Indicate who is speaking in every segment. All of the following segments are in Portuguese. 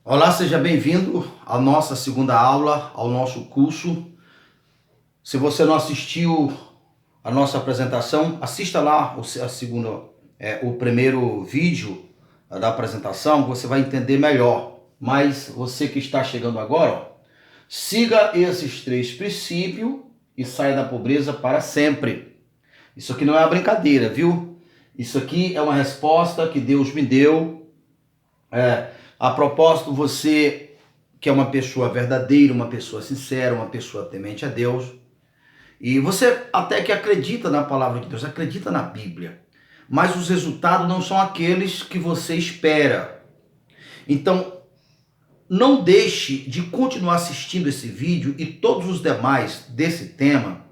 Speaker 1: Olá, seja bem-vindo à nossa segunda aula, ao nosso curso. Se você não assistiu a nossa apresentação, assista lá o primeiro vídeo da apresentação, você vai entender melhor. Mas você que está chegando agora, siga esses 3 princípios e saia da pobreza para sempre. Isso aqui não é uma brincadeira, viu? Isso aqui é uma resposta que Deus me deu. A propósito, você que é uma pessoa verdadeira, uma pessoa sincera, uma pessoa temente a Deus, e você até que acredita na palavra de Deus, acredita na Bíblia, mas os resultados não são aqueles que você espera. Então, não deixe de continuar assistindo esse vídeo e todos os demais desse tema,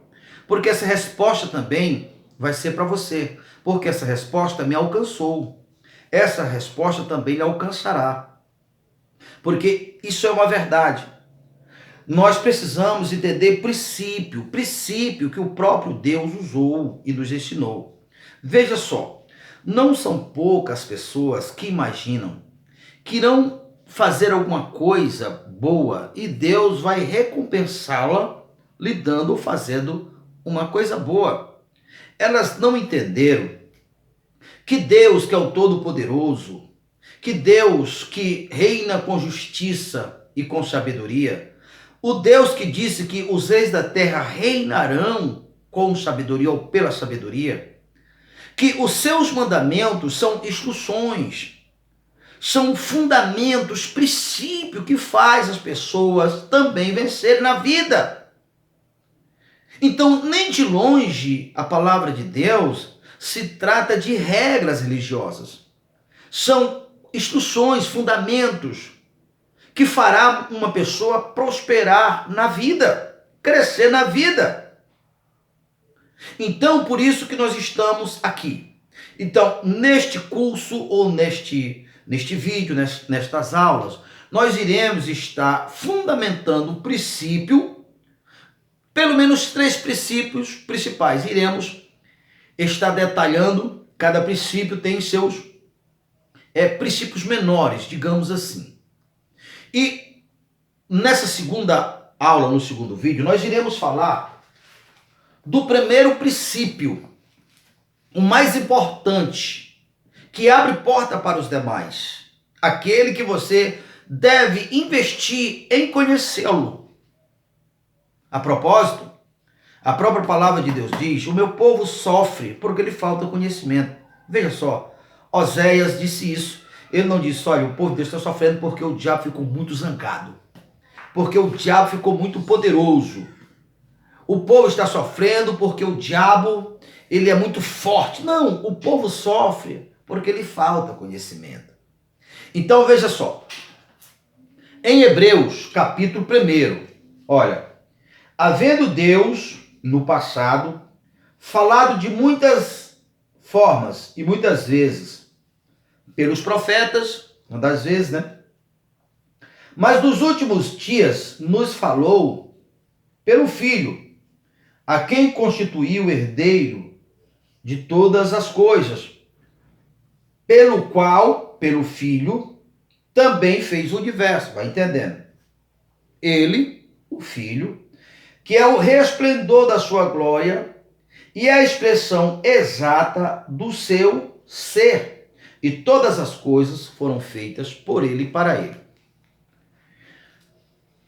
Speaker 1: porque essa resposta também vai ser para você, porque essa resposta me alcançou. Essa resposta também lhe alcançará. Porque isso é uma verdade. Nós precisamos entender princípio que o próprio Deus usou e nos ensinou. Veja só, não são poucas pessoas que imaginam que irão fazer alguma coisa boa e Deus vai recompensá-la lhe dando ou fazendo uma coisa boa. Elas não entenderam que Deus, que é o Todo-Poderoso, que Deus que reina com justiça e com sabedoria, o Deus que disse que os reis da terra reinarão com sabedoria ou pela sabedoria, que os seus mandamentos são instruções, são fundamentos, princípio que faz as pessoas também vencerem na vida. Então, nem de longe a palavra de Deus se trata de regras religiosas. São instruções, fundamentos que fará uma pessoa prosperar na vida, crescer na vida. Então, por isso que nós estamos aqui. Então, neste curso ou neste vídeo, nestas aulas, nós iremos estar fundamentando o princípio, pelo menos 3 princípios principais. Iremos estar detalhando, cada princípio tem seus princípios menores, digamos assim. E nessa segunda aula, no segundo vídeo, nós iremos falar do primeiro princípio, o mais importante, que abre porta para os demais. Aquele que você deve investir em conhecê-lo. A propósito, a própria palavra de Deus diz: o meu povo sofre porque lhe falta conhecimento. Veja só, Oséias disse isso. Ele não disse: olha, o povo de Deus está sofrendo porque o diabo ficou muito zangado, porque o diabo ficou muito poderoso. O povo está sofrendo porque o diabo, ele é muito forte. Não, o povo sofre porque lhe falta conhecimento. Então veja só, em Hebreus capítulo 1, olha, havendo Deus no passado falado de muitas formas e muitas vezes pelos profetas, uma das vezes, né? Mas nos últimos dias nos falou pelo Filho, a quem constituiu herdeiro de todas as coisas, pelo qual, pelo Filho, também fez o universo. Vai entendendo? Ele, o Filho, que é o resplendor da sua glória e a expressão exata do seu ser. E todas as coisas foram feitas por ele e para ele.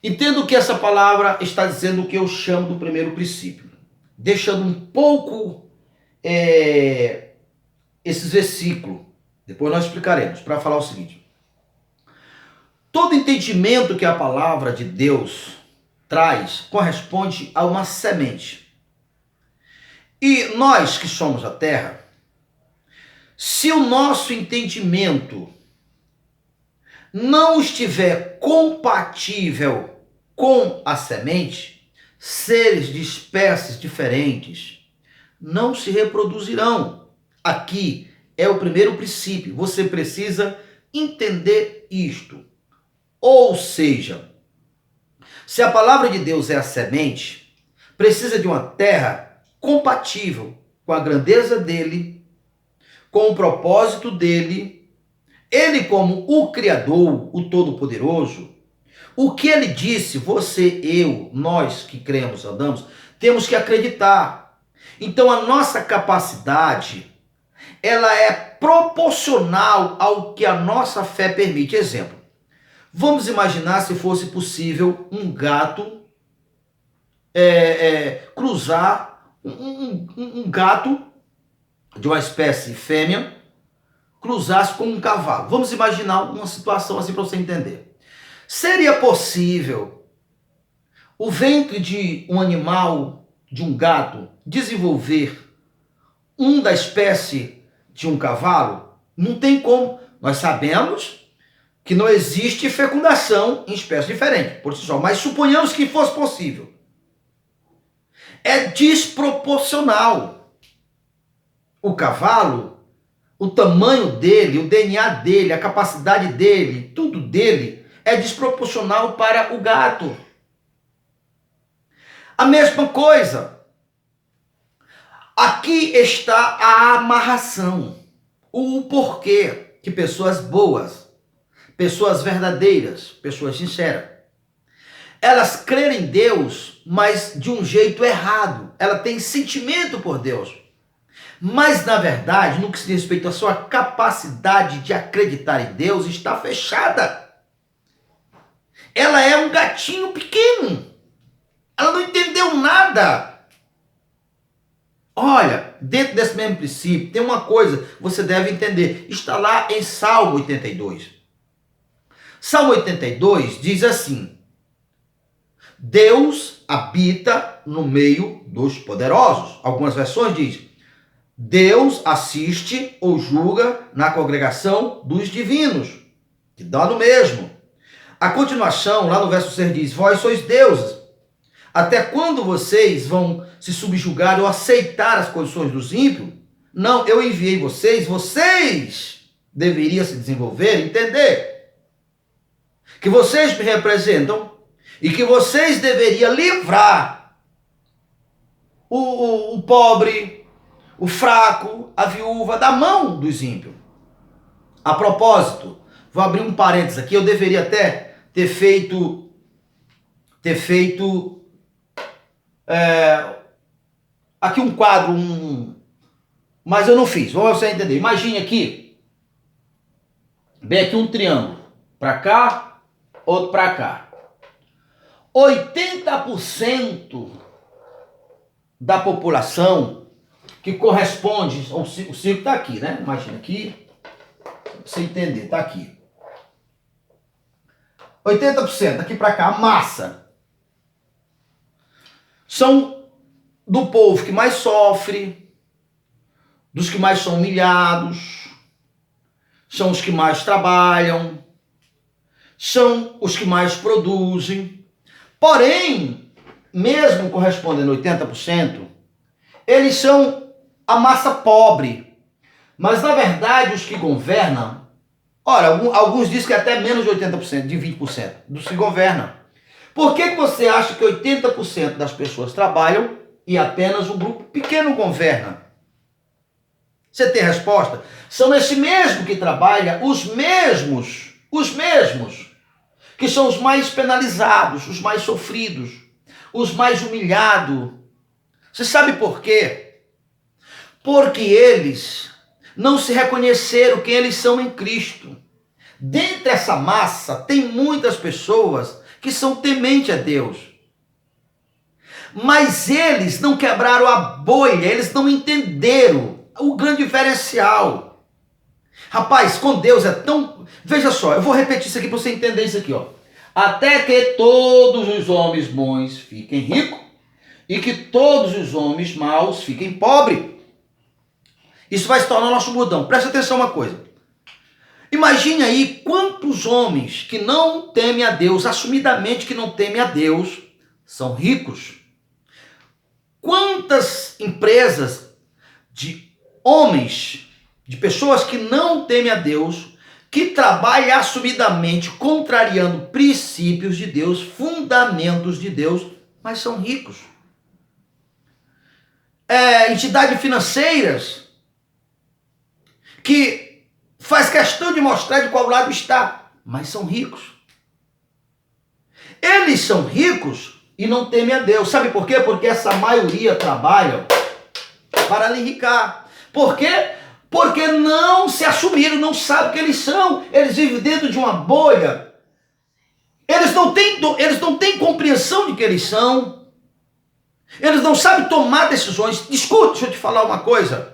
Speaker 1: Entendo que essa palavra está dizendo o que eu chamo do primeiro princípio, deixando um pouco esses versículos. Depois nós explicaremos, para falar o seguinte: todo entendimento que a palavra de Deus traz corresponde a uma semente. E nós que somos a terra, se o nosso entendimento não estiver compatível com a semente, seres de espécies diferentes não se reproduzirão. Aqui é o primeiro princípio. Você precisa entender isto. Ou seja, se a palavra de Deus é a semente, precisa de uma terra compatível com a grandeza dele, com o propósito dele Ele, como o Criador, o Todo-Poderoso, o que ele disse, você, eu, nós que cremos, andamos, temos que acreditar. Então a nossa capacidade, ela é proporcional ao que a nossa fé permite. Exemplo, vamos imaginar se fosse possível um gato cruzar, um gato de uma espécie fêmea cruzasse com um cavalo. Vamos imaginar uma situação assim para você entender. Seria possível o ventre de um animal, de um gato, desenvolver um da espécie de um cavalo? Não tem como. Nós sabemos que não existe fecundação em espécies diferentes, por si só, mas suponhamos que fosse possível. É desproporcional. O cavalo, o tamanho dele, o DNA dele, a capacidade dele, tudo dele é desproporcional para o gato. A mesma coisa. Aqui está a amarração. O porquê que pessoas boas, pessoas verdadeiras, pessoas sinceras, elas creem em Deus, mas de um jeito errado. Ela tem sentimento por Deus. Mas, na verdade, no que se diz respeito à sua capacidade de acreditar em Deus, está fechada. Ela é um gatinho pequeno. Ela não entendeu nada. Olha, dentro desse mesmo princípio, tem uma coisa que você deve entender. Está lá em Salmo 82. Salmo 82 diz assim: Deus habita no meio dos poderosos. Algumas versões dizem: Deus assiste ou julga na congregação dos divinos, que dá no mesmo. A continuação, lá no verso 6 diz: Vós sois deuses. Até quando vocês vão se subjugar ou aceitar as condições dos ímpios? Não, eu enviei vocês, vocês deveriam se desenvolver, entender que vocês me representam e que vocês deveriam livrar o pobre, o fraco, a viúva da mão dos ímpios. A propósito, vou abrir um parênteses aqui, eu deveria até ter feito aqui um quadro, mas eu não fiz. Vamos você entender. Imagine aqui, bem aqui um triângulo, para cá, outro para cá. 80% da população que corresponde, o círculo está aqui, né? Imagina aqui, pra você entender, está aqui. 80% daqui para cá, a massa, são do povo que mais sofre, dos que mais são humilhados, são os que mais trabalham, são os que mais produzem. Porém, mesmo correspondendo a 80%, eles são a massa pobre. Mas, na verdade, os que governam, ora, alguns dizem que até menos de 80%, de 20% dos que governam. Por que você acha que 80% das pessoas trabalham e apenas um grupo pequeno governa? Você tem a resposta? São esse mesmo que trabalha, os mesmos, que são os mais penalizados, os mais sofridos, os mais humilhados. Você sabe por quê? Porque eles não se reconheceram quem eles são em Cristo. Dentre essa massa, tem muitas pessoas que são tementes a Deus. Mas eles não quebraram a bolha, eles não entenderam o grande diferencial. Rapaz, com Deus é tão... Veja só, eu vou repetir isso aqui para você entender isso aqui, ó. Até que todos os homens bons fiquem ricos e que todos os homens maus fiquem pobres. Isso vai se tornar nosso bordão. Presta atenção uma coisa. Imagine aí quantos homens que não temem a Deus, assumidamente que não temem a Deus, são ricos. Quantas empresas de homens, de pessoas que não temem a Deus, que trabalham assumidamente contrariando princípios de Deus, fundamentos de Deus, mas são ricos. Entidades financeiras que faz questão de mostrar de qual lado está, mas são ricos. Eles são ricos e não temem a Deus. Sabe por quê? Porque essa maioria trabalha para lhe enricar. Por quê? Porque não se assumiram, não sabem o que eles são. Eles vivem dentro de uma bolha. Eles não têm compreensão de que eles são. Eles não sabem tomar decisões. Escuta, deixa eu te falar uma coisa.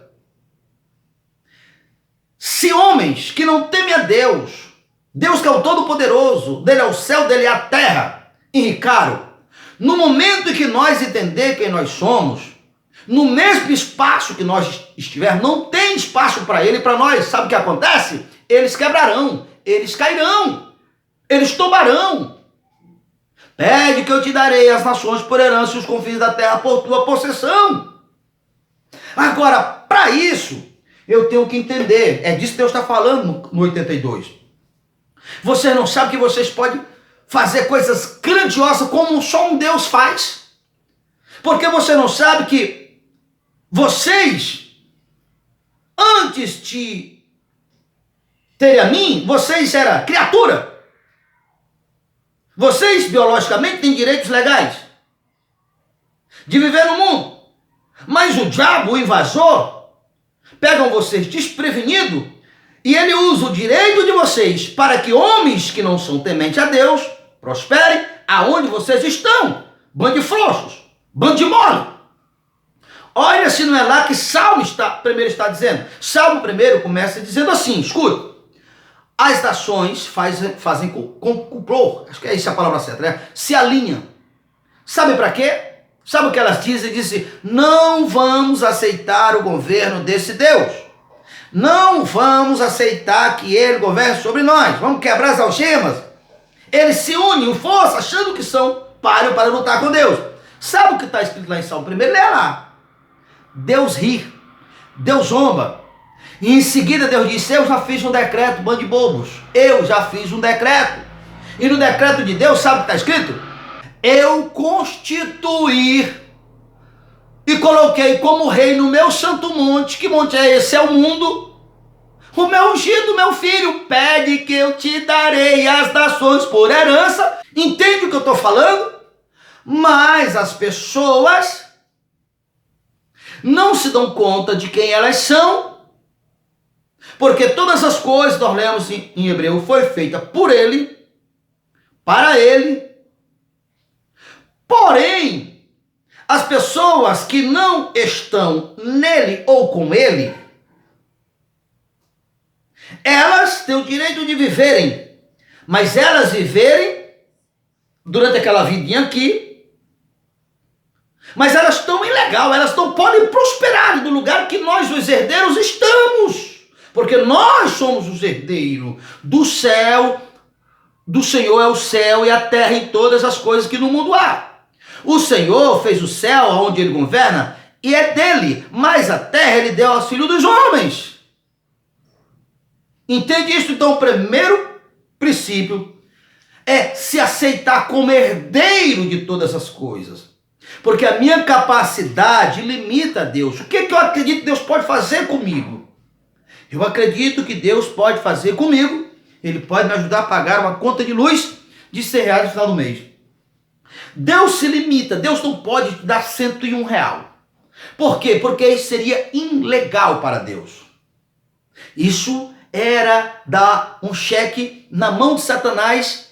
Speaker 1: Se homens que não temem a Deus, Deus que é o Todo-Poderoso, dele é o céu, dele é a terra, enricaram, no momento em que nós entender quem nós somos, no mesmo espaço que nós estivermos, não tem espaço para ele e para nós. Sabe o que acontece? Eles quebrarão, eles cairão, eles tombarão. Pede que eu te darei as nações por herança e os confins da terra por tua possessão. Agora, para isso, eu tenho que entender, é disso que Deus está falando no 82. Vocês não sabem que vocês podem fazer coisas grandiosas como só um Deus faz? Porque você não sabe que vocês, antes de terem a mim, vocês eram criatura. Vocês, biologicamente, têm direitos legais de viver no mundo. Mas o diabo, o invasor, pegam vocês desprevenidos e ele usa o direito de vocês para que homens que não são tementes a Deus prosperem aonde vocês estão. Bando de frouxos, bando de mole. Olha se não é lá que Salmo primeiro está dizendo. Salmo primeiro começa dizendo assim, escuta. As nações fazem complô, acho que é essa a palavra certa, né? Se alinham. Sabe para quê? Sabe o que elas dizem? Dizem, não vamos aceitar o governo desse Deus. Não vamos aceitar que ele governe sobre nós. Vamos quebrar as algemas. Eles se unem em força, achando que são páreo para lutar com Deus. Sabe o que está escrito lá em Salmo 1? Lê lá. Deus ri. Deus zomba. E em seguida Deus disse, eu já fiz um decreto, bando de bobos. Eu já fiz um decreto. E no decreto de Deus, sabe o que está escrito? Eu constituí e coloquei como rei no meu santo monte. Que monte é esse? É o mundo. O meu ungido, meu filho, pede que eu te darei as nações por herança. Entende o que eu estou falando? Mas as pessoas não se dão conta de quem elas são. Porque todas as coisas, nós lemos em Hebreu, foi feita por ele, para ele. Porém, as pessoas que não estão nele ou com ele, elas têm o direito de viverem, mas elas viverem durante aquela vidinha aqui, mas elas estão ilegal, elas não podem prosperar no lugar que nós, os herdeiros, estamos. Porque nós somos os herdeiros do céu, do Senhor é o céu e a terra e todas as coisas que no mundo há. O Senhor fez o céu onde ele governa e é dele, mas a terra ele deu aos filhos dos homens. Entende isso? Então o primeiro princípio é se aceitar como herdeiro de todas as coisas. Porque a minha capacidade limita a Deus. O que eu acredito que Deus pode fazer comigo? Eu acredito que Deus pode fazer comigo, ele pode me ajudar a pagar uma conta de luz de R$100 no final do mês. Deus se limita, Deus não pode te dar R$101. Por quê? Porque isso seria ilegal para Deus. Isso era dar um cheque na mão de Satanás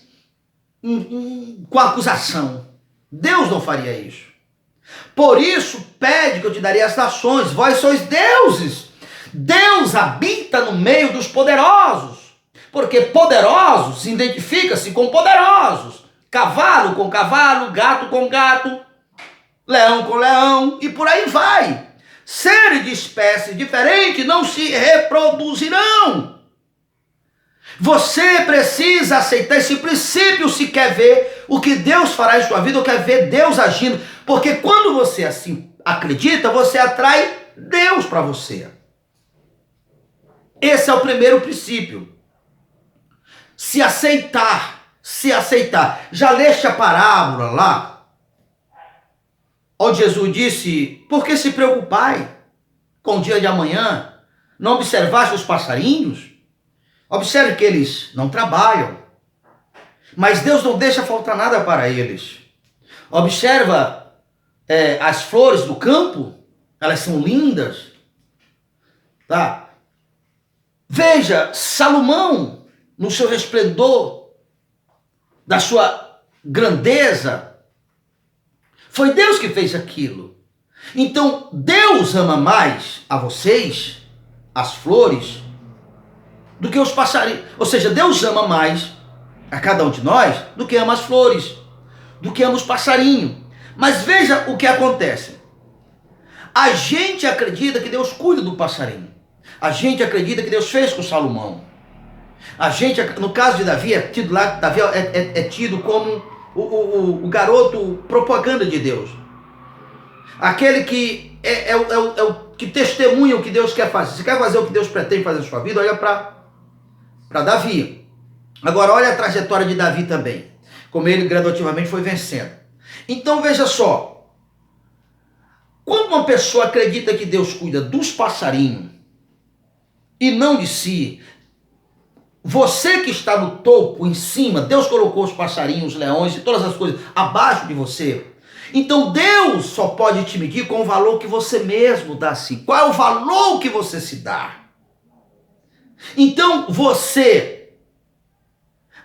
Speaker 1: com acusação. Deus não faria isso. Por isso, pede que eu te daria as nações, vós sois deuses. Deus habita no meio dos poderosos, porque poderosos identifica-se com poderosos, cavalo com cavalo, gato com gato, leão com leão e por aí vai. Seres de espécie diferente não se reproduzirão. Você precisa aceitar esse princípio se quer ver o que Deus fará em sua vida ou quer ver Deus agindo, porque quando você assim acredita, você atrai Deus para você. Esse é o primeiro princípio. Se aceitar, se aceitar. Já leste a parábola lá? Onde Jesus disse, por que se preocupai com o dia de amanhã? Não observaste os passarinhos? Observe que eles não trabalham, mas Deus não deixa faltar nada para eles. Observa as flores do campo, elas são lindas, tá? Veja Salomão no seu resplendor, da sua grandeza. Foi Deus que fez aquilo. Então Deus ama mais a vocês, as flores, do que os passarinhos. Ou seja, Deus ama mais a cada um de nós do que ama as flores, do que ama os passarinhos. Mas veja o que acontece. A gente acredita que Deus cuida do passarinho. A gente acredita que Deus fez com Salomão. A gente, no caso de Davi, Davi é tido como o garoto propaganda de Deus. Aquele que é o que testemunha o que Deus quer fazer. Se quer fazer o que Deus pretende fazer na sua vida, olha para Davi. Agora olha a trajetória de Davi também, como ele gradativamente foi vencendo. Então veja só, quando uma pessoa acredita que Deus cuida dos passarinhos e não de si, você que está no topo, em cima, Deus colocou os passarinhos, os leões e todas as coisas abaixo de você. Então Deus só pode te medir com o valor que você mesmo dá a si. Qual é o valor que você se dá? Então você,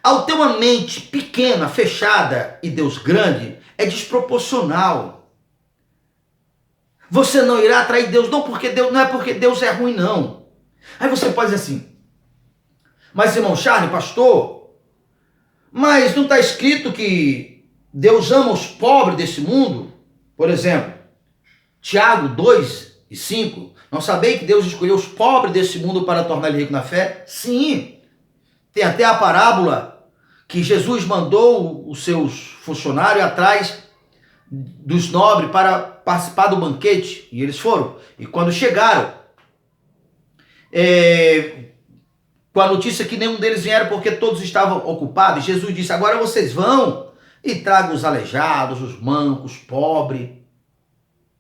Speaker 1: ao ter uma mente pequena, fechada e Deus grande, é desproporcional. Você não irá atrair Deus, não é porque Deus é ruim, não. Aí você pode dizer assim, mas irmão Charles, pastor, mas não está escrito que Deus ama os pobres desse mundo? Por exemplo, Tiago 2:5, não sabei que Deus escolheu os pobres desse mundo para tornar ele rico na fé? Sim, tem até a parábola que Jesus mandou os seus funcionários atrás dos nobres para participar do banquete, e eles foram. E quando chegaram, com a notícia que nenhum deles vieram porque todos estavam ocupados, Jesus disse, agora vocês vão e tragam os aleijados, os mancos, os pobres.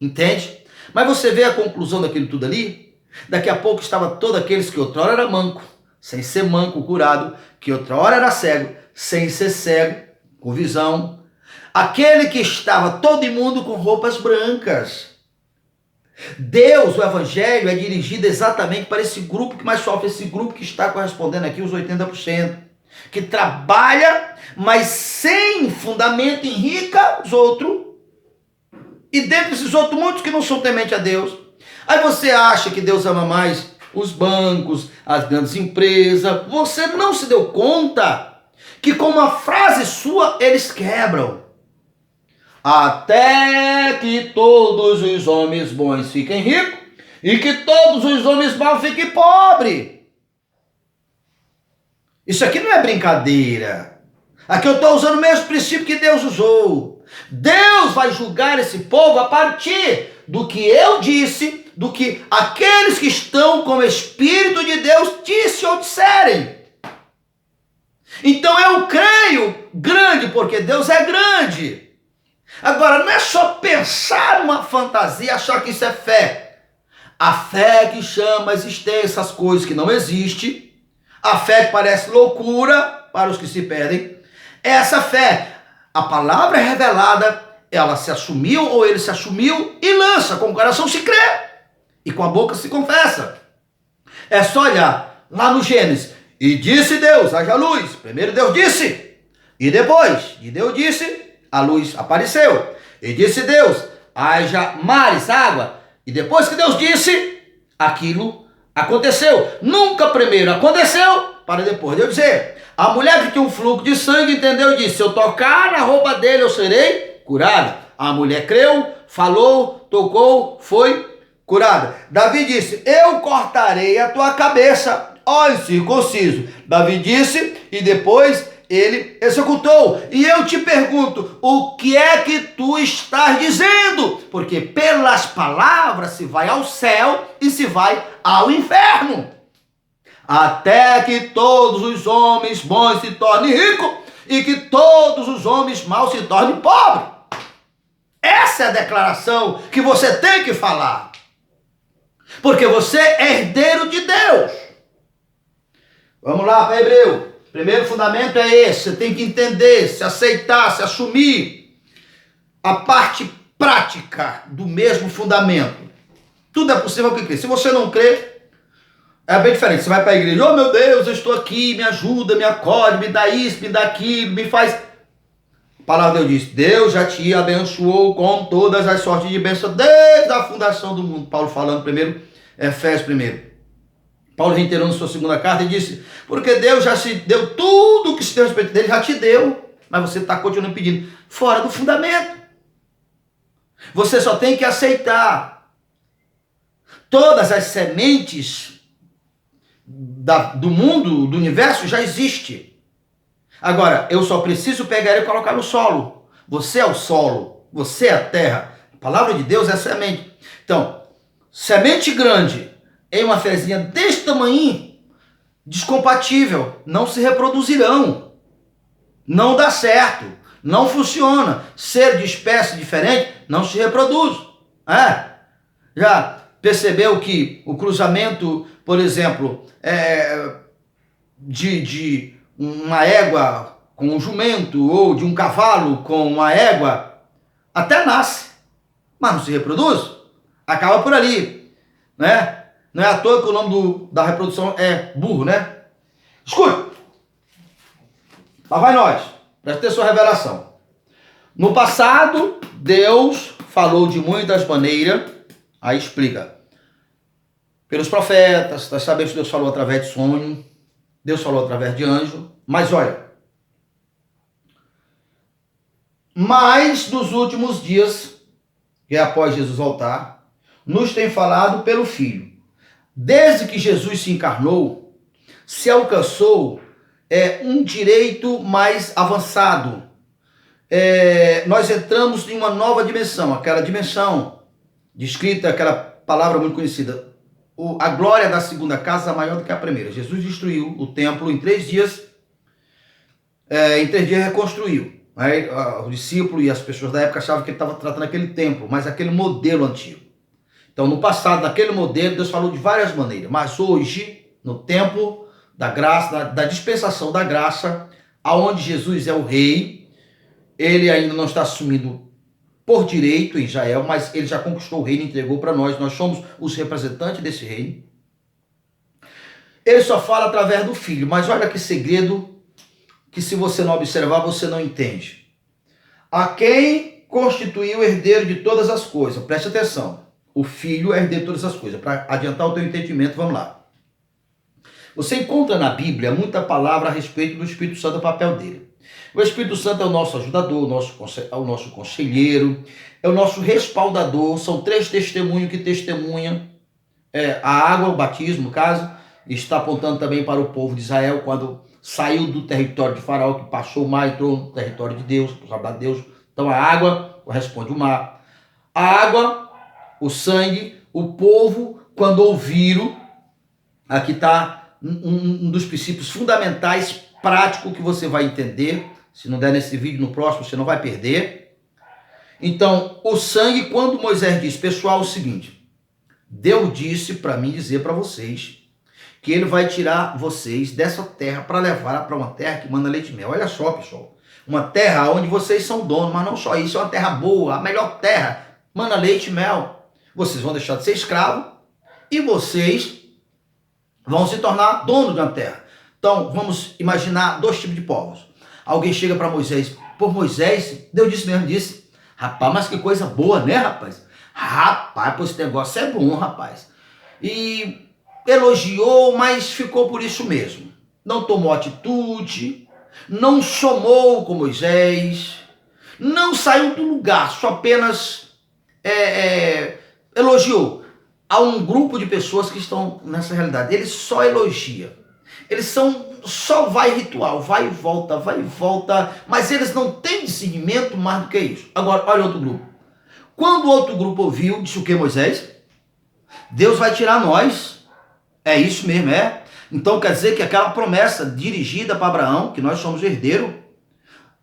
Speaker 1: Entende? Mas você vê a conclusão daquilo tudo ali? Daqui a pouco estava todos aqueles que outrora era manco, sem ser manco, curado, que outrora era cego, sem ser cego, com visão. Aquele que estava todo imundo com roupas brancas. Deus, o evangelho, é dirigido exatamente para esse grupo que mais sofre, esse grupo que está correspondendo aqui, os 80%, que trabalha, mas sem fundamento, enrica os outros, e dentro desses outros, muitos que não são tementes a Deus. Aí você acha que Deus ama mais os bancos, as grandes empresas. Você não se deu conta que com uma frase sua, eles quebram. Até que todos os homens bons fiquem ricos e que todos os homens maus fiquem pobres. Isso aqui não é brincadeira. Aqui eu estou usando o mesmo princípio que Deus usou. Deus vai julgar esse povo a partir do que eu disse, do que aqueles que estão com o Espírito de Deus disse ou disserem. Então eu creio grande, porque Deus é grande. Agora, não é só pensar uma fantasia, achar que isso é fé. A fé que chama a existência essas coisas que não existem, a fé que parece loucura para os que se perdem, essa fé, a palavra é revelada, ela se assumiu ou ele se assumiu e lança, com o coração se crê e com a boca se confessa. É só olhar lá no Gênesis, e disse Deus, haja luz. Primeiro Deus disse, e depois de Deus disse, a luz apareceu. E disse Deus, haja mares, água. E depois que Deus disse, aquilo aconteceu. Nunca primeiro aconteceu, para depois Deus dizer. A mulher que tinha um fluxo de sangue entendeu e disse, se eu tocar na roupa dele, eu serei curada. A mulher creu, falou, tocou, foi curada. Davi disse, eu cortarei a tua cabeça, ó incircunciso. Davi disse, e depois ele executou. E eu te pergunto, o que é que tu estás dizendo? Porque pelas palavras se vai ao céu e se vai ao inferno. Até que todos os homens bons se tornem ricos e que todos os homens maus se tornem pobres. Essa é a declaração que você tem que falar. Porque você é herdeiro de Deus. Vamos lá para Hebreu. Primeiro fundamento é esse. Você tem que entender, se aceitar, se assumir a parte prática do mesmo fundamento. Tudo é possível que crê. Se você não crê, é bem diferente. Você vai para a igreja, oh meu Deus, eu estou aqui, me ajuda, me acode, me dá isso, me dá aquilo, me faz... A palavra de Deus diz, Deus já te abençoou com todas as sortes de bênção desde a fundação do mundo. Paulo falando primeiro, Efésios primeiro. Paulo reiterando sua segunda carta e disse, porque Deus já se deu tudo o que se deu a respeito dele, já te deu, mas você está continuando pedindo, fora do fundamento. Você só tem que aceitar. Todas as sementes do mundo, do universo, já existe. Agora, eu só preciso pegar e colocar no solo. Você é o solo, você é a terra. A palavra de Deus é semente. Então, semente grande em uma fezinha desse tamanho, descompatível, não se reproduzirão. Não dá certo, não funciona. Ser de espécie diferente não se reproduz. Já percebeu que o cruzamento, por exemplo, de uma égua com um jumento ou de um cavalo com uma égua, até nasce, mas não se reproduz, acaba por ali, né? Não é à toa que o nome da reprodução é burro, né? Escute, lá vai nós, presta atenção à revelação. No passado, Deus falou de muitas maneiras, aí explica, pelos profetas, nós sabemos que Deus falou através de sonho, Deus falou através de anjo, mas olha, mas nos últimos dias, que é após Jesus voltar, nos tem falado pelo Filho. Desde que Jesus se encarnou, se alcançou um direito mais avançado. Nós entramos em uma nova dimensão, aquela dimensão descrita, aquela palavra muito conhecida, a glória da segunda casa é maior do que a primeira. Jesus destruiu o templo em 3 dias, em 3 dias reconstruiu. Aí, o discípulo e as pessoas da época achavam que ele estava tratando aquele templo, mas aquele modelo antigo. Então, no passado, naquele modelo, Deus falou de várias maneiras, mas hoje, no tempo da graça, da dispensação da graça, aonde Jesus é o rei, ele ainda não está assumindo por direito em Israel, mas ele já conquistou o reino e entregou para nós. Nós somos os representantes desse reino. Ele só fala através do Filho, mas olha que segredo que se você não observar, você não entende. A quem constituiu o herdeiro de todas as coisas, preste atenção, o Filho é herdeiro de todas as coisas. Para adiantar o teu entendimento, vamos lá. Você encontra na Bíblia muita palavra a respeito do Espírito Santo, o papel dele. O Espírito Santo é o nosso ajudador, é o nosso conselheiro, é o nosso respaldador. São 3 testemunhos que testemunham a água, o batismo, no caso, está apontando também para o povo de Israel, quando saiu do território de Faraó, que passou o mar, entrou no território de Deus, para Deus. Então a água corresponde ao mar. A água, o sangue, o povo, quando ouviram, aqui está um dos princípios fundamentais, prático, que você vai entender. Se não der nesse vídeo, no próximo, você não vai perder. Então, o sangue, quando Moisés disse, pessoal, é o seguinte, Deus disse para mim dizer para vocês que ele vai tirar vocês dessa terra para levar para uma terra que manda leite e mel. Olha só, pessoal, uma terra onde vocês são donos, mas não só isso, é uma terra boa, a melhor terra, manda leite e mel. Vocês vão deixar de ser escravos e vocês vão se tornar donos de uma terra. Então, vamos imaginar 2 tipos de povos. Alguém chega para Moisés, por Moisés, Deus disse mesmo, disse, rapaz, mas que coisa boa, né, rapaz? Rapaz, pô, esse negócio é bom, rapaz. E elogiou, mas ficou por isso mesmo. Não tomou atitude, não somou com Moisés, não saiu do lugar, só apenas elogiou. Há um grupo de pessoas que estão nessa realidade, eles só elogiam. Eles só vai ritual, vai e volta, mas eles não têm discernimento mais do que isso. Agora, olha outro grupo. Quando o outro grupo ouviu, disse o que, Moisés? Deus vai tirar nós. É isso mesmo, é. Então quer dizer que aquela promessa dirigida para Abraão, que nós somos herdeiros,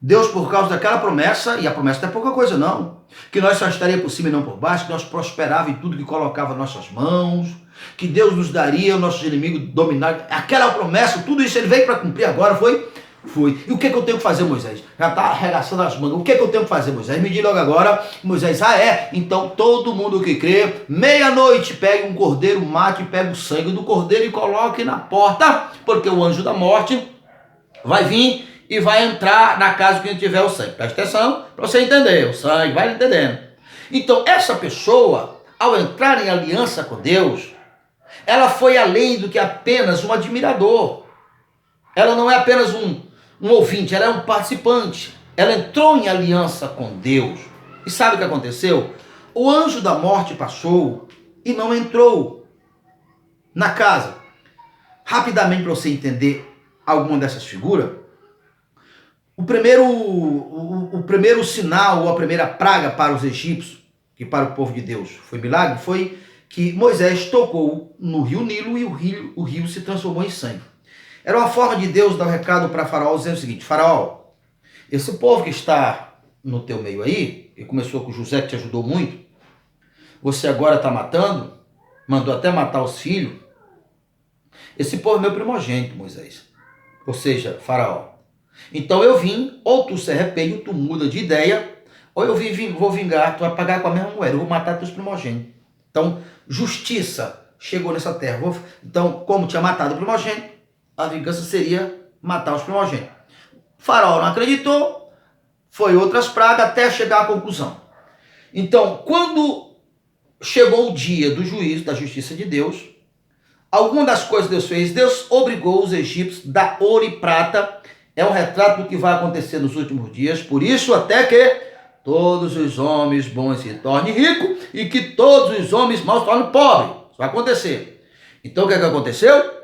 Speaker 1: Deus, por causa daquela promessa, e a promessa não é pouca coisa não, que nós só estaríamos por cima e não por baixo, que nós prosperávamos em tudo que colocava em nossas mãos, que Deus nos daria, os nossos inimigos dominar. Aquela promessa, tudo isso ele veio para cumprir agora, foi? Foi. E o que é que eu tenho que fazer, Moisés? Já está arregaçando as mangas. O que é que eu tenho que fazer, Moisés? Me diga logo agora. Moisés, então todo mundo que crê, meia-noite, pegue um cordeiro, mate, pegue o sangue do cordeiro e coloque na porta, porque o anjo da morte vai vir e vai entrar na casa que não tiver o sangue. Presta atenção para você entender, o sangue, vai entendendo. Então, essa pessoa, ao entrar em aliança com Deus, ela foi além do que apenas um admirador. Ela não é apenas um ouvinte, ela é um participante. Ela entrou em aliança com Deus. E sabe o que aconteceu? O anjo da morte passou e não entrou na casa. Rapidamente, para você entender alguma dessas figuras, o primeiro sinal, ou a primeira praga para os egípcios, que para o povo de Deus foi milagre, foi que Moisés tocou no rio Nilo e o rio se transformou em sangue. Era uma forma de Deus dar um recado para Faraó, dizendo o seguinte: Faraó, esse povo que está no teu meio aí, e começou com José, que te ajudou muito, você agora está matando, mandou até matar os filhos. Esse povo é meu primogênito, Moisés. Ou seja, Faraó. Então eu vim, ou tu se arrepende, ou tu muda de ideia, ou eu vou vingar, tu vai pagar com a mesma moeda, eu vou matar teus primogênitos. Então, justiça chegou nessa terra. Então, como tinha matado o primogênito, a vingança seria matar os primogênitos. Faraó não acreditou, foi outras pragas até chegar à conclusão. Então, quando chegou o dia do juízo, da justiça de Deus, alguma das coisas que Deus fez, Deus obrigou os egípcios a dar ouro e prata. É um retrato do que vai acontecer nos últimos dias. Por isso, até que todos os homens bons se tornem ricos e que todos os homens maus se tornem pobres. Isso vai acontecer. Então, o que é que aconteceu?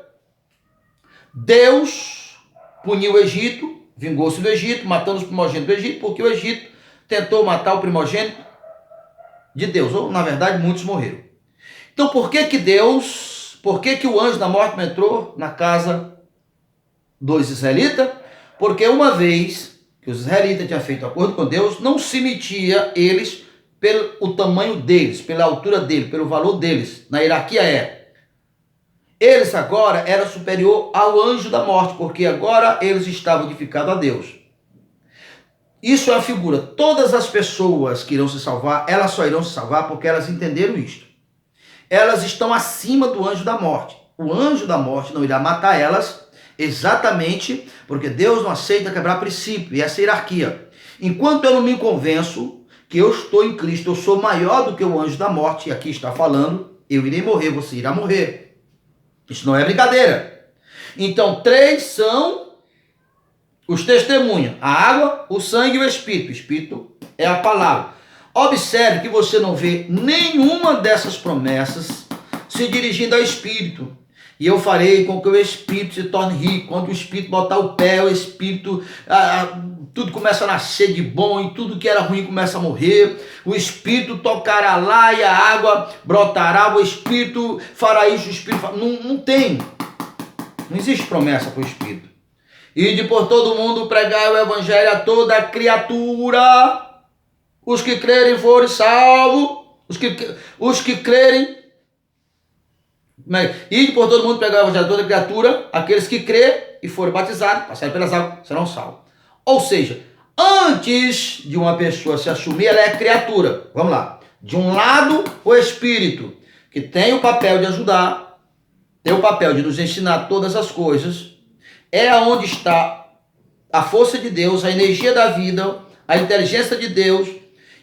Speaker 1: Deus puniu o Egito, vingou-se do Egito, matando os primogênitos do Egito, porque o Egito tentou matar o primogênito de Deus. Ou, na verdade, muitos morreram. Então, por que que o anjo da morte não entrou na casa dos israelitas? Porque uma vez que os israelitas tinham feito acordo com Deus, não se metia eles pelo tamanho deles, pela altura deles, pelo valor deles, na hierarquia é. Eles agora eram superior ao anjo da morte, porque agora eles estavam edificados a Deus. Isso é a figura. Todas as pessoas que irão se salvar, elas só irão se salvar porque elas entenderam isto. Elas estão acima do anjo da morte. O anjo da morte não irá matar elas, exatamente porque Deus não aceita quebrar princípio, e essa hierarquia. Enquanto eu não me convenço que eu estou em Cristo, eu sou maior do que o anjo da morte, e aqui está falando, eu irei morrer, você irá morrer. Isso não é brincadeira. Então, 3 são os testemunhas: a água, o sangue e o Espírito. O Espírito é a palavra. Observe que você não vê nenhuma dessas promessas se dirigindo ao Espírito. E eu farei com que o Espírito se torne rico. Quando o Espírito botar o pé, o Espírito, tudo começa a nascer de bom, e tudo que era ruim começa a morrer. O Espírito tocará lá e a água brotará. O Espírito fará isso, o Espírito fará. Não tem. Não existe promessa para o Espírito. Ide por todo mundo pregai o Evangelho a toda criatura. Os que crerem forem salvos. Os que crerem. Ide por todo mundo pregar o Evangelho a toda criatura. Aqueles que crerem e forem batizados, passarem pelas águas, serão salvos. Ou seja, antes de uma pessoa se assumir, ela é criatura. Vamos lá. De um lado, o Espírito, que tem o papel de ajudar, tem o papel de nos ensinar todas as coisas. É onde está a força de Deus, a energia da vida, a inteligência de Deus,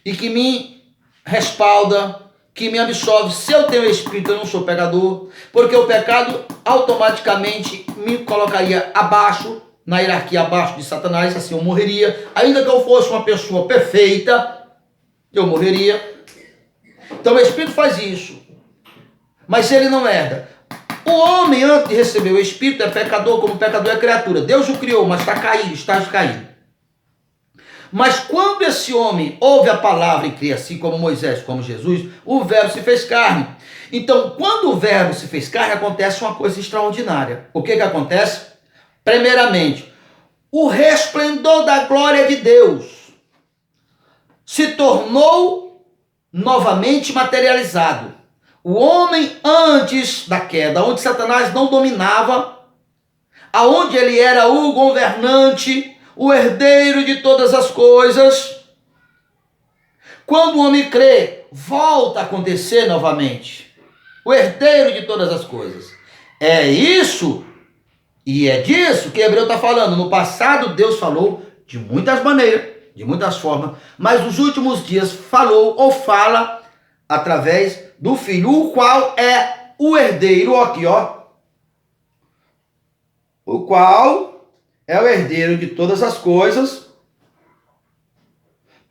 Speaker 1: e que me respalda, que me absolve. Se eu tenho Espírito, eu não sou pecador, porque o pecado automaticamente me colocaria abaixo, na hierarquia abaixo de Satanás, assim eu morreria. Ainda que eu fosse uma pessoa perfeita, eu morreria. Então o Espírito faz isso, mas ele não herda. O homem, antes de receber o Espírito, é pecador, como pecador é criatura. Deus o criou, mas está caído, está caído. Mas quando esse homem ouve a palavra e crê, assim como Moisés, como Jesus, o verbo se fez carne. Então, quando o verbo se fez carne, acontece uma coisa extraordinária. O que acontece? Primeiramente, o resplendor da glória de Deus se tornou novamente materializado. O homem antes da queda, onde Satanás não dominava, aonde ele era o governante, o herdeiro de todas as coisas, quando o homem crê, volta a acontecer novamente. O herdeiro de todas as coisas. É isso e é disso que Hebreu está falando. No passado Deus falou de muitas maneiras, de muitas formas, mas nos últimos dias falou ou fala através do Filho, o qual é o herdeiro, aqui ó, o qual é o herdeiro de todas as coisas,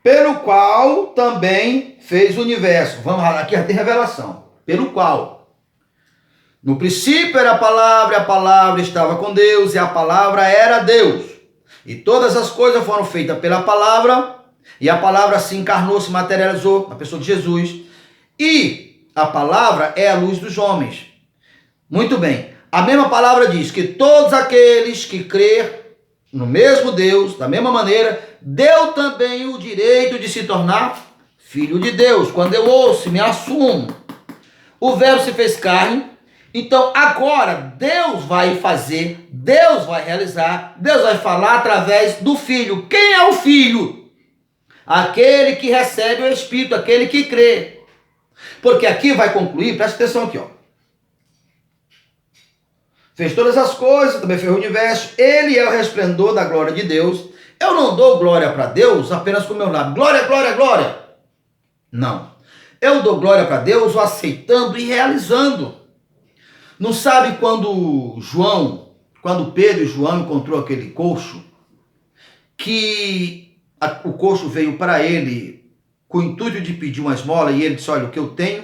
Speaker 1: pelo qual também fez o universo. Vamos lá, aqui já tem revelação. Pelo qual. No princípio era a palavra estava com Deus, e a palavra era Deus. E todas as coisas foram feitas pela palavra, e a palavra se encarnou, se materializou na pessoa de Jesus. E a palavra é a luz dos homens. Muito bem. A mesma palavra diz que todos aqueles que crer no mesmo Deus, da mesma maneira, deu também o direito de se tornar filho de Deus. Quando eu ouço, me assumo. O verbo se fez carne. Então agora Deus vai fazer, Deus vai realizar, Deus vai falar através do Filho. Quem é o Filho? Aquele que recebe o Espírito, aquele que crê. Porque aqui vai concluir, presta atenção aqui, ó. Fez todas as coisas, também fez o universo. Ele é o resplendor da glória de Deus. Eu não dou glória para Deus apenas com o meu lábio. Glória, glória, glória. Não. Eu dou glória para Deus o aceitando e realizando. Não sabe quando Pedro e João encontrou aquele coxo, que o coxo veio para ele com o intuito de pedir uma esmola, e ele disse, olha, o que eu tenho,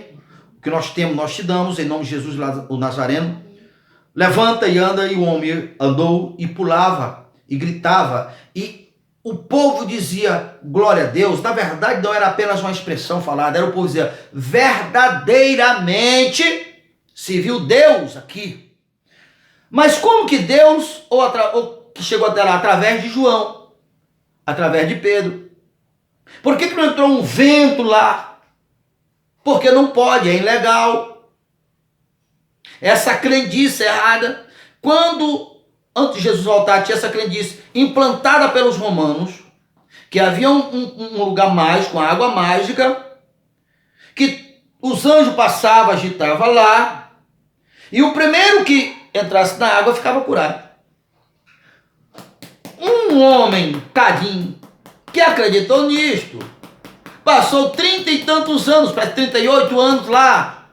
Speaker 1: o que nós temos, nós te damos, em nome de Jesus o Nazareno. Levanta e anda, e o homem andou e pulava e gritava, e o povo dizia, glória a Deus. Na verdade não era apenas uma expressão falada, era o povo dizia, verdadeiramente se viu Deus aqui. Mas como que Deus, ou que chegou até lá? Através de João, através de Pedro. Por que não entrou um vento lá? Porque não pode, é ilegal. Essa crendice errada, quando antes de Jesus voltar tinha essa crendice implantada pelos romanos, que havia um lugar mágico, uma água mágica, que os anjos passavam, agitavam lá, e o primeiro que entrasse na água ficava curado. Um homem, tadinho, que acreditou nisto, passou 30 e tantos anos, parece 38 anos lá.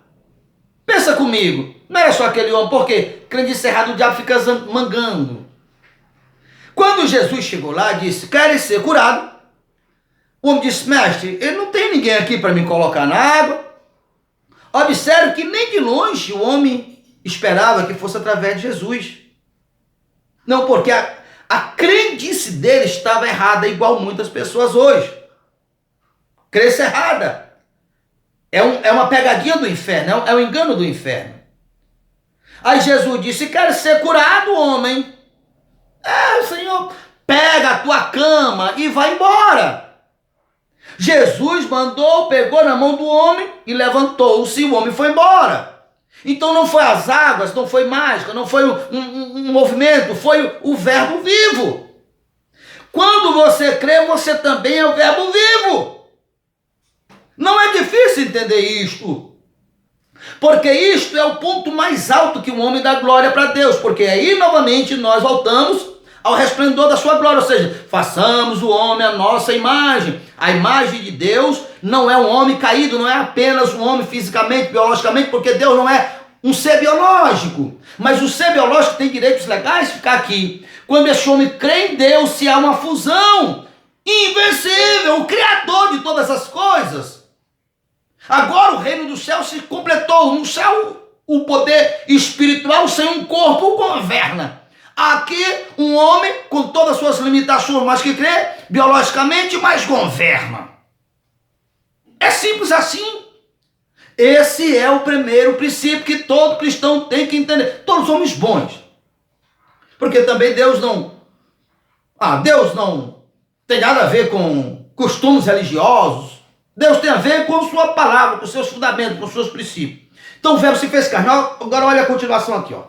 Speaker 1: Pensa comigo, não era só aquele homem, porque crendice errada, o diabo fica mangando. Quando Jesus chegou lá e disse, querem ser curado? O homem disse, mestre, ele não tem ninguém aqui para me colocar na água. Observe que nem de longe o homem esperava que fosse através de Jesus. Não, porque a crendice dele estava errada, igual muitas pessoas hoje. Crença errada. É uma pegadinha do inferno, é um engano do inferno. Aí Jesus disse, quer ser curado, homem? Senhor, pega a tua cama e vai embora. Jesus mandou, pegou na mão do homem e levantou-se, e o homem foi embora. Então não foi as águas, não foi mágica, não foi um movimento, foi o verbo vivo. Quando você crê, você também é o verbo vivo. Não é difícil entender isto. Porque isto é o ponto mais alto que um homem dá glória para Deus. Porque aí novamente nós voltamos ao resplendor da sua glória. Ou seja, façamos o homem a nossa imagem. A imagem de Deus não é um homem caído, não é apenas um homem fisicamente, biologicamente, porque Deus não é um ser biológico. Mas o ser biológico tem direitos legais de ficar aqui. Quando esse homem crê em Deus, se há uma fusão invencível, o Criador de todas as coisas. Agora o reino do céu se completou. No céu, o poder espiritual sem um corpo governa. Aqui, um homem com todas as suas limitações, mas que crê biologicamente, mas governa. É simples assim. Esse é o primeiro princípio que todo cristão tem que entender. Todos somos bons. Porque também Deus não Ah, Deus não tem nada a ver com costumes religiosos. Deus tem a ver com sua palavra, com seus fundamentos, com seus princípios. Então o verbo se fez carne. Agora olha a continuação aqui, ó.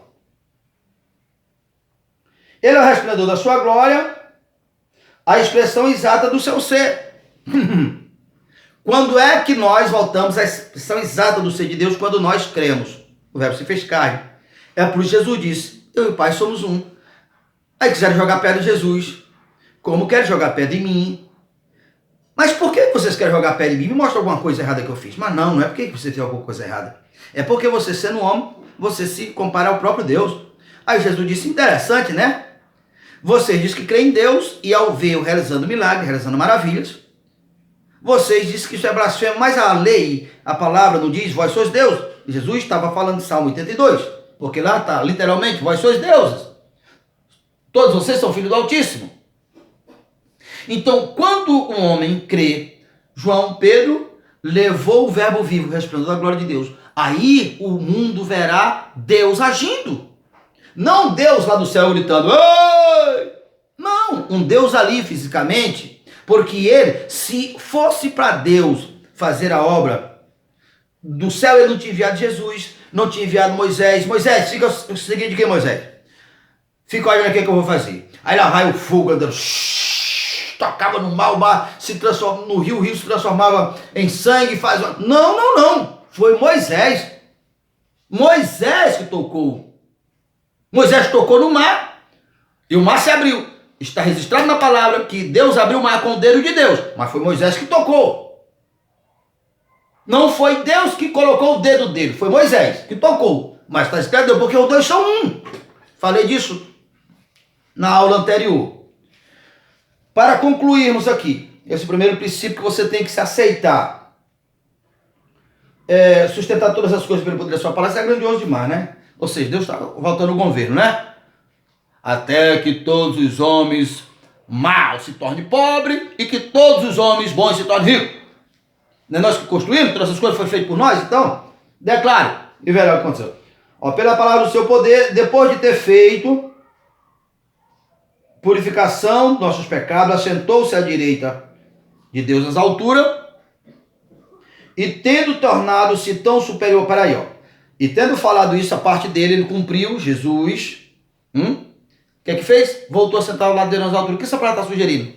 Speaker 1: Ele é o resplendor da sua glória, a expressão exata do seu ser. Quando é que nós voltamos à expressão exata do ser de Deus? Quando nós cremos. O verbo se fez carne. É por isso que Jesus disse, eu e o Pai somos um. Aí quiseram jogar pedra em Jesus, como querem jogar pedra em mim. Mas por que vocês querem jogar pedra em mim? Me mostra alguma coisa errada que eu fiz. Mas não é porque você tem alguma coisa errada. É porque você, sendo homem, você se compara ao próprio Deus. Aí Jesus disse, interessante, né? Vocês dizem que creem em Deus e ao ver-o realizando milagres, realizando maravilhas, vocês dizem que isso é blasfemo, mas a lei, a palavra não diz, vós sois Deus. Jesus estava falando de Salmo 82, porque lá está literalmente, vós sois deuses. Todos vocês são filhos do Altíssimo. Então, quando um homem crê, Pedro levou o verbo vivo, resplendor da glória de Deus. Aí o mundo verá Deus agindo. Não Deus lá do céu gritando, oi! Não, um Deus ali fisicamente, porque ele, se fosse para Deus fazer a obra, do céu ele não tinha enviado Jesus, não tinha enviado Moisés. Moisés, fica o seguinte aqui, Moisés. Fica olhando aqui que eu vou fazer. Aí lá vai o fogo andando, tocava no mar, o mar se transformava no rio, o rio se transformava em sangue, faz... Não. Foi Moisés. Moisés que tocou. Moisés tocou no mar e o mar se abriu. Está registrado na palavra que Deus abriu o mar com o dedo de Deus, mas foi Moisés que tocou. Não foi Deus que colocou o dedo dele, foi Moisés que tocou. Mas está escrito porque os dois são um. Falei disso na aula anterior. Para concluirmos aqui, esse primeiro princípio que você tem que se aceitar, sustentar todas as coisas pelo poder da sua palavra, isso é grandioso demais, né? Ou seja, Deus está voltando ao governo, né? Até que todos os homens maus se tornem pobres e que todos os homens bons se tornem ricos. Não é nós que construímos? Todas essas coisas foram feitas por nós? Então, declare e verá o que aconteceu. Ó, pela palavra do seu poder, depois de ter feito purificação dos nossos pecados, assentou-se à direita de Deus nas alturas e tendo tornado-se tão superior para aí, ó. E tendo falado isso, a parte dele, ele cumpriu, Jesus. O que é que fez? Voltou a sentar ao lado dele nas alturas. O que essa palavra está sugerindo?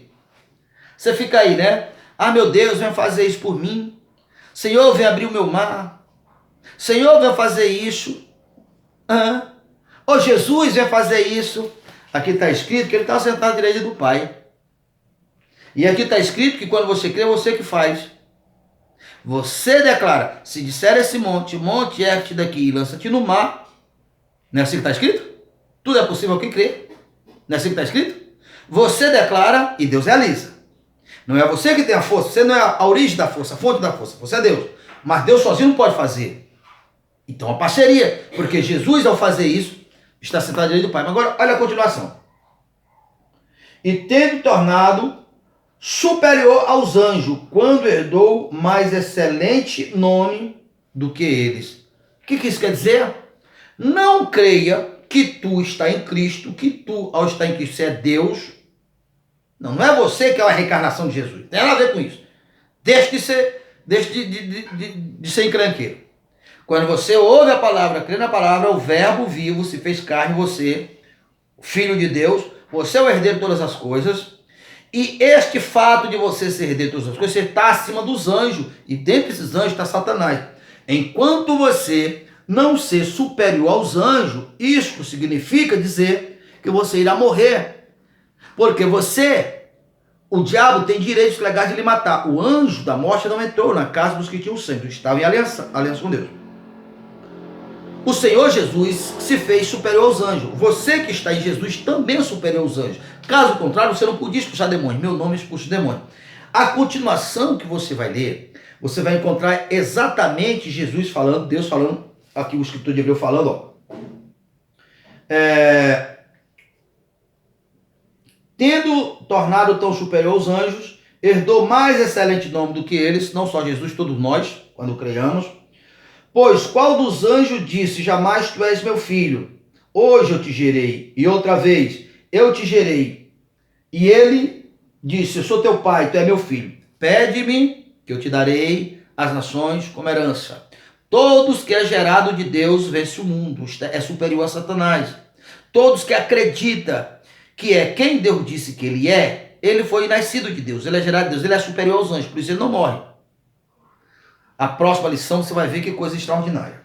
Speaker 1: Você fica aí, né? Ah, meu Deus, vem fazer isso por mim. Senhor, vem abrir o meu mar. Senhor, vem fazer isso. Ô Jesus, vem fazer isso. Aqui está escrito que ele está sentado à direita do Pai. E aqui está escrito que quando você crê, é você que faz. Você declara, se disser esse monte, ergue-te daqui e lança-te no mar. Não é assim que está escrito? Tudo é possível ao que crê. Não é assim que está escrito? Você declara e Deus realiza. Não é você que tem a força, você não é a origem da força, a fonte da força, você é Deus. Mas Deus sozinho não pode fazer. Então a parceria, porque Jesus ao fazer isso, está sentado à direita do Pai. Mas agora olha a continuação. E tendo tornado superior aos anjos, quando herdou mais excelente nome do que eles. O que isso quer dizer? Não creia que tu está em Cristo, que tu, ao estar em Cristo, você é Deus. Não é você que é a reencarnação de Jesus. Não tem nada a ver com isso. Deixe de ser encrenqueiro. Quando você ouve a palavra, crê na palavra, o verbo vivo se fez carne, você, filho de Deus, você é o herdeiro de todas as coisas. E este fato de você ser herdeiro de todas as coisas, você está acima dos anjos. E dentro desses anjos está Satanás. Enquanto você não ser superior aos anjos, isto significa dizer que você irá morrer. Porque o diabo tem direitos legais de lhe matar. O anjo da morte não entrou na casa dos que tinham sangue, estava em aliança com Deus. O Senhor Jesus se fez superior aos anjos. Você que está em Jesus também é superior aos anjos. Caso contrário, você não podia expulsar demônios. Meu nome expulsa demônio. A continuação que você vai ler, você vai encontrar exatamente Jesus falando, Deus falando, aqui o escritor de Hebreu falando, ó. Tendo tornado tão superior aos anjos, herdou mais excelente nome do que eles, não só Jesus, todos nós, quando creiamos. Pois qual dos anjos disse, jamais tu és meu filho, hoje eu te gerei, e outra vez, eu te gerei. E ele disse: eu sou teu pai, tu é meu filho. Pede-me que eu te darei as nações como herança. Todos que é gerado de Deus vence o mundo, é superior a Satanás. Todos que acreditam que é quem Deus disse que ele é, ele foi nascido de Deus, ele é gerado de Deus, ele é superior aos anjos, por isso ele não morre. A próxima lição você vai ver que coisa extraordinária.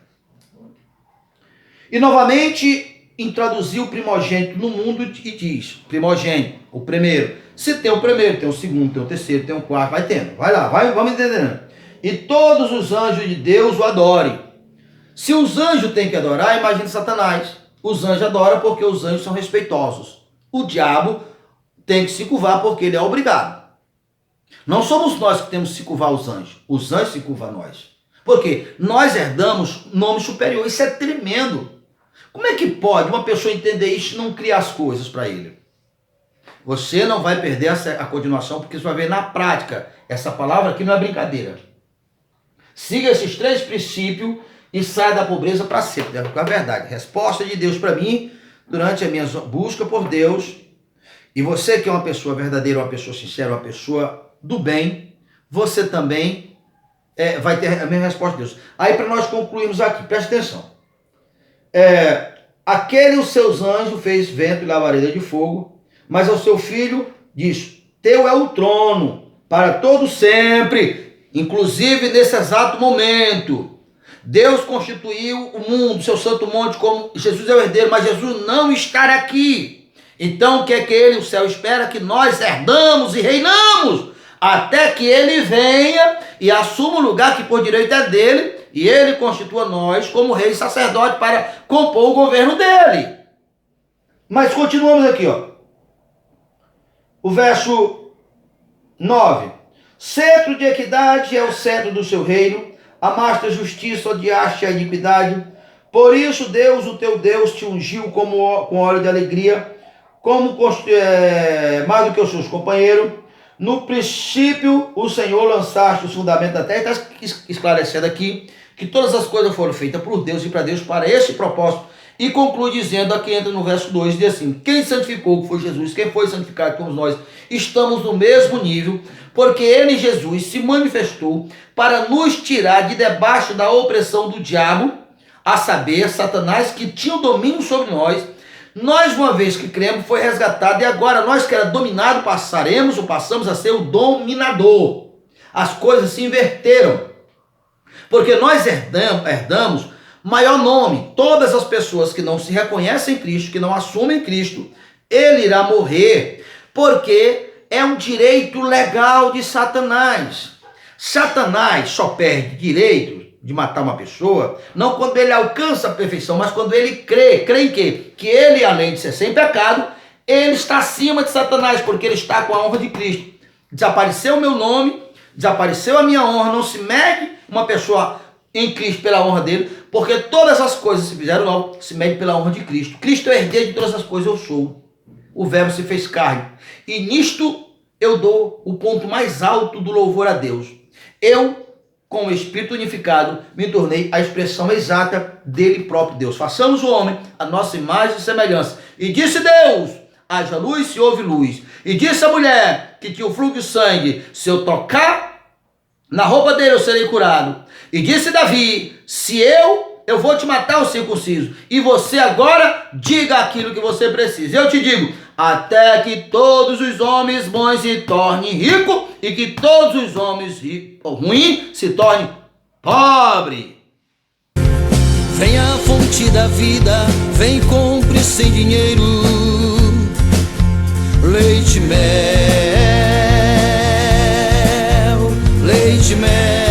Speaker 1: E novamente introduziu o primogênito no mundo e diz: primogênito, o primeiro. Se tem o primeiro, tem o segundo, tem o terceiro, tem o quarto, vai tendo. Vai lá, vamos entendendo. E todos os anjos de Deus o adorem. Se os anjos têm que adorar, imagine Satanás. Os anjos adoram porque os anjos são respeitosos. O diabo tem que se curvar porque ele é obrigado. Não somos nós que temos que se curvar aos anjos. Os anjos se curvam a nós. Porque nós herdamos nome superior. Isso é tremendo. Como é que pode uma pessoa entender isso e não criar as coisas para ele? Você não vai perder a continuação, porque você vai ver na prática. Essa palavra aqui não é brincadeira. Siga esses 3 princípios e saia da pobreza para sempre. É a verdade. Resposta de Deus para mim durante a minha busca por Deus. E você que é uma pessoa verdadeira, uma pessoa sincera, uma pessoa do bem, você também vai ter a mesma resposta de Deus. Aí para nós concluirmos aqui, preste atenção. Aquele os seus anjos fez vento e labareda de fogo, mas ao seu filho diz: teu é o trono para todo sempre, inclusive nesse exato momento. Deus constituiu o mundo, seu santo monte, como Jesus é o herdeiro, mas Jesus não está aqui. Então o que é que ele, o céu, espera? Que nós herdamos e reinamos, até que ele venha e assuma o lugar que por direito é dele, e ele constitua nós como rei e sacerdote para compor o governo dele. Mas continuamos aqui, ó. O verso 9. Cetro de equidade é o cetro do seu reino, amaste a justiça, odiaste a iniquidade. Por isso Deus, o teu Deus, te ungiu com óleo de alegria, mais do que os seus companheiros. No princípio, o Senhor lançaste os fundamentos da terra. Está esclarecendo aqui que todas as coisas foram feitas por Deus e para Deus para esse propósito. E conclui dizendo, aqui entra no verso 2, diz assim: quem santificou, que foi Jesus, quem foi santificado, como nós, estamos no mesmo nível, porque ele, Jesus, se manifestou para nos tirar de debaixo da opressão do diabo, a saber, Satanás, que tinha o domínio sobre nós. Nós, uma vez que cremos, foi resgatado, e agora nós que era dominado, passamos a ser o dominador. As coisas se inverteram, porque nós herdamos maior nome. Todas as pessoas que não se reconhecem em Cristo, que não assumem Cristo, ele irá morrer, porque é um direito legal de Satanás. Satanás só perde direito de matar uma pessoa, não quando ele alcança a perfeição, mas quando ele crê em quê? Que ele, além de ser sem pecado, ele está acima de Satanás, porque ele está com a honra de Cristo. Desapareceu o meu nome, desapareceu a minha honra, não se mede uma pessoa em Cristo pela honra dele, porque todas as coisas se fizeram logo, se mede pela honra de Cristo. Cristo é herdeiro de todas as coisas, eu sou. O verbo se fez carne. E nisto eu dou o ponto mais alto do louvor a Deus. Eu, com o Espírito unificado, me tornei a expressão exata dele próprio, Deus. Façamos o homem a nossa imagem e semelhança. E disse Deus: haja luz, se houve luz. E disse a mulher que tinha o fluxo de sangue: se eu tocar na roupa dele, eu serei curado. E disse Davi: se eu vou te matar, o circunciso. E você agora diga aquilo que você precisa. Eu te digo: até que todos os homens bons se tornem ricos e que todos os homens ruins se tornem pobres.
Speaker 2: Vem a fonte da vida, vem compre sem dinheiro leite, mel, leite, mel.